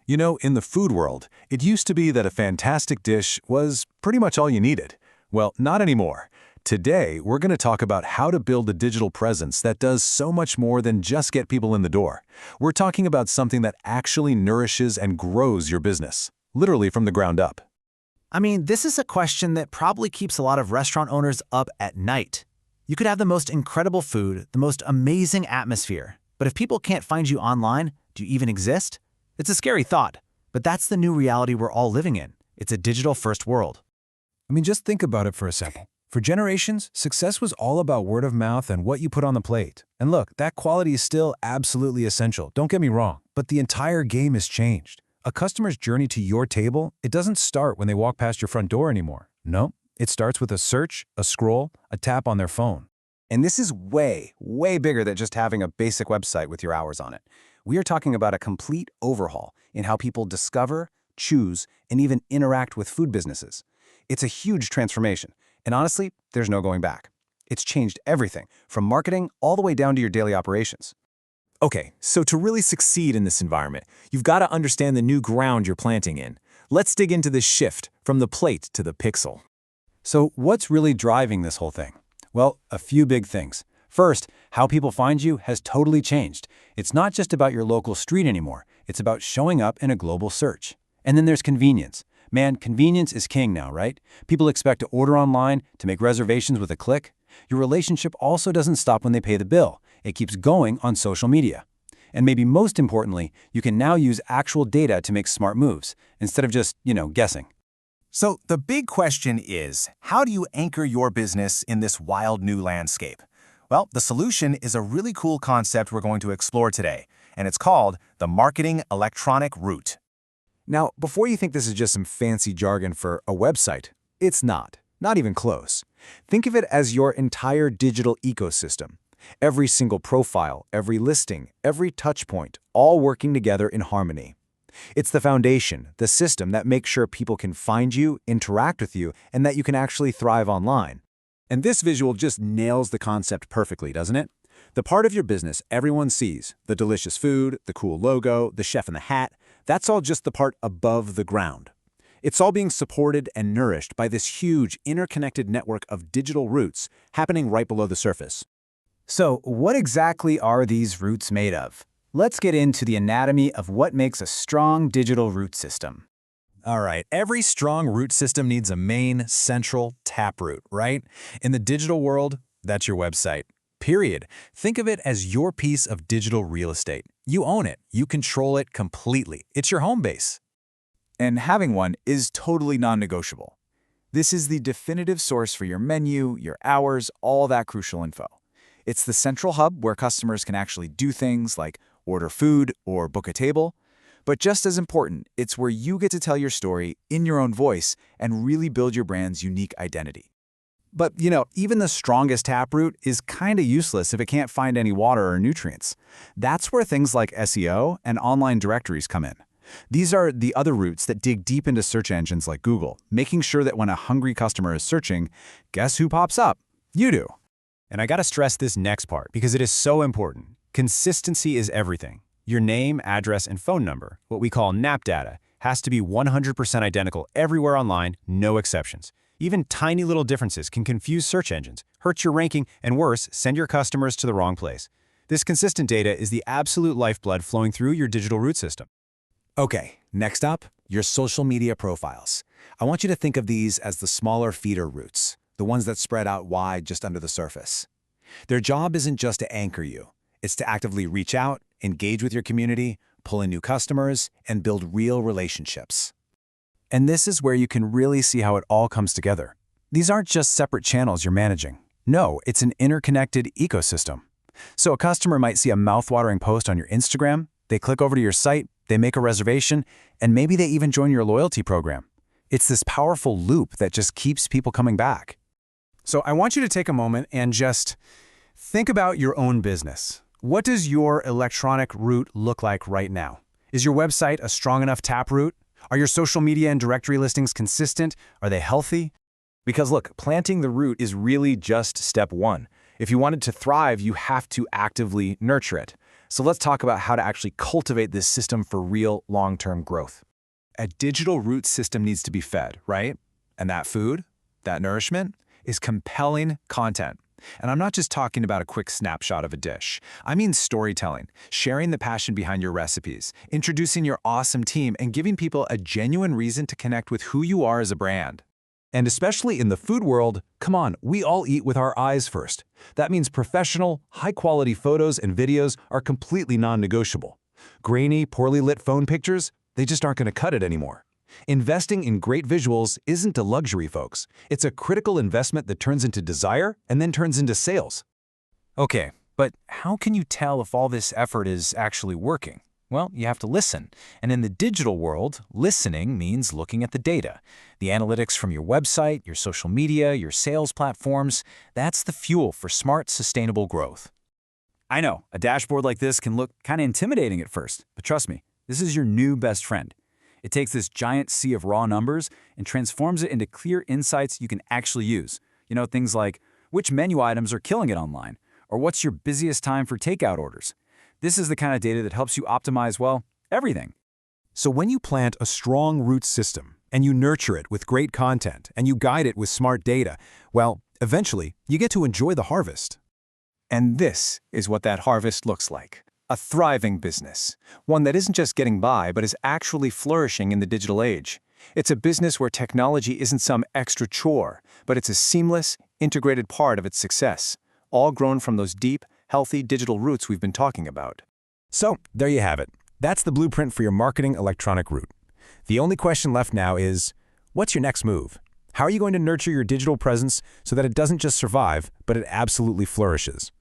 You know, in the food world, it used to be that a fantastic dish was pretty much all you needed. Well, not anymore. Today, we're going to talk about how to build a digital presence that does so much more than just get people in the door. We're talking about something that actually nourishes and grows your business, literally from the ground up. I mean, this is a question that probably keeps a lot of restaurant owners up at night. You could have the most incredible food, the most amazing atmosphere, but if people can't find you online, do you even exist? It's a scary thought, but that's the new reality we're all living in. It's a digital-first world. I mean, just think about it for a second. For generations, success was all about word of mouth and what you put on the plate. And look, that quality is still absolutely essential, don't get me wrong, but the entire game has changed. A customer's journey to your table, it doesn't start when they walk past your front door anymore. No, it starts with a search, a scroll, a tap on their phone. And this is way, way bigger than just having a basic website with your hours on it. We are talking about a complete overhaul in how people discover, choose, and even interact with food businesses. It's a huge transformation, and honestly, there's no going back. It's changed everything, from marketing all the way down to your daily operations. Okay, so to really succeed in this environment, you've got to understand the new ground you're planting in. Let's dig into this shift from the plate to the pixel. So what's really driving this whole thing? Well, a few big things. First, how people find you has totally changed. It's not just about your local street anymore. It's about showing up in a global search. And then there's convenience. Man, convenience is king now, right? People expect to order online, to make reservations with a click. Your relationship also doesn't stop when they pay the bill. It keeps going on social media. And maybe most importantly, you can now use actual data to make smart moves, instead of just, guessing. So the big question is, how do you anchor your business in this wild new landscape? Well, the solution is a really cool concept we're going to explore today, and it's called the marketing electronic route. Now, before you think this is just some fancy jargon for a website, it's not even close. Think of it as your entire digital ecosystem. Every single profile, every listing, every touch point, all working together in harmony. It's the foundation, the system that makes sure people can find you, interact with you, and that you can actually thrive online. And this visual just nails the concept perfectly, doesn't it? The part of your business everyone sees, the delicious food, the cool logo, the chef in the hat, that's all just the part above the ground. It's all being supported and nourished by this huge interconnected network of digital roots happening right below the surface. So, what exactly are these roots made of? Let's get into the anatomy of what makes a strong digital root system. All right, every strong root system needs a main, central taproot, right? In the digital world, that's your website. Period. Think of it as your piece of digital real estate. You own it. You control it completely. It's your home base. And having one is totally non-negotiable. This is the definitive source for your menu, your hours, all that crucial info. It's the central hub where customers can actually do things like order food or book a table. But just as important, it's where you get to tell your story in your own voice and really build your brand's unique identity. But, even the strongest taproot is kind of useless if it can't find any water or nutrients. That's where things like SEO and online directories come in. These are the other roots that dig deep into search engines like Google, making sure that when a hungry customer is searching, guess who pops up? You do. And I gotta stress this next part because it is so important. Consistency is everything. Your name, address, and phone number, what we call NAP data, has to be 100% identical everywhere online, no exceptions. Even tiny little differences can confuse search engines, hurt your ranking, and worse, send your customers to the wrong place. This consistent data is the absolute lifeblood flowing through your digital root system. Okay, next up, your social media profiles. I want you to think of these as the smaller feeder roots, the ones that spread out wide just under the surface. Their job isn't just to anchor you. It's to actively reach out, engage with your community, pull in new customers, and build real relationships. And this is where you can really see how it all comes together. These aren't just separate channels you're managing. No, it's an interconnected ecosystem. So a customer might see a mouthwatering post on your Instagram, they click over to your site, they make a reservation, and maybe they even join your loyalty program. It's this powerful loop that just keeps people coming back. So I want you to take a moment and just think about your own business. What does your electronic route look like right now? Is your website a strong enough taproot? Are your social media and directory listings consistent? Are they healthy? Because look, planting the root is really just step one. If you want it to thrive, you have to actively nurture it. So let's talk about how to actually cultivate this system for real long-term growth. A digital root system needs to be fed, right? And that food, that nourishment, is compelling content. And I'm not just talking about a quick snapshot of a dish. I mean storytelling, sharing the passion behind your recipes, introducing your awesome team, and giving people a genuine reason to connect with who you are as a brand. And especially in the food world, come on, we all eat with our eyes first. That means professional, high-quality photos and videos are completely non-negotiable. Grainy, poorly lit phone pictures, they just aren't going to cut it anymore. Investing in great visuals isn't a luxury, folks. It's a critical investment that turns into desire and then turns into sales. Okay, but how can you tell if all this effort is actually working? Well, you have to listen. And in the digital world, listening means looking at the data. The analytics from your website, your social media, your sales platforms, that's the fuel for smart, sustainable growth. I know, a dashboard like this can look kind of intimidating at first, but trust me, this is your new best friend. It takes this giant sea of raw numbers and transforms it into clear insights you can actually use. You know, things like which menu items are killing it online, or what's your busiest time for takeout orders. This is the kind of data that helps you optimize, well, everything. So when you plant a strong root system, and you nurture it with great content, and you guide it with smart data, well, eventually, you get to enjoy the harvest. And this is what that harvest looks like. A thriving business, one that isn't just getting by, but is actually flourishing in the digital age. It's a business where technology isn't some extra chore, but it's a seamless, integrated part of its success, all grown from those deep, healthy digital roots we've been talking about. So, there you have it. That's the blueprint for your marketing electronic root. The only question left now is, what's your next move? How are you going to nurture your digital presence so that it doesn't just survive, but it absolutely flourishes?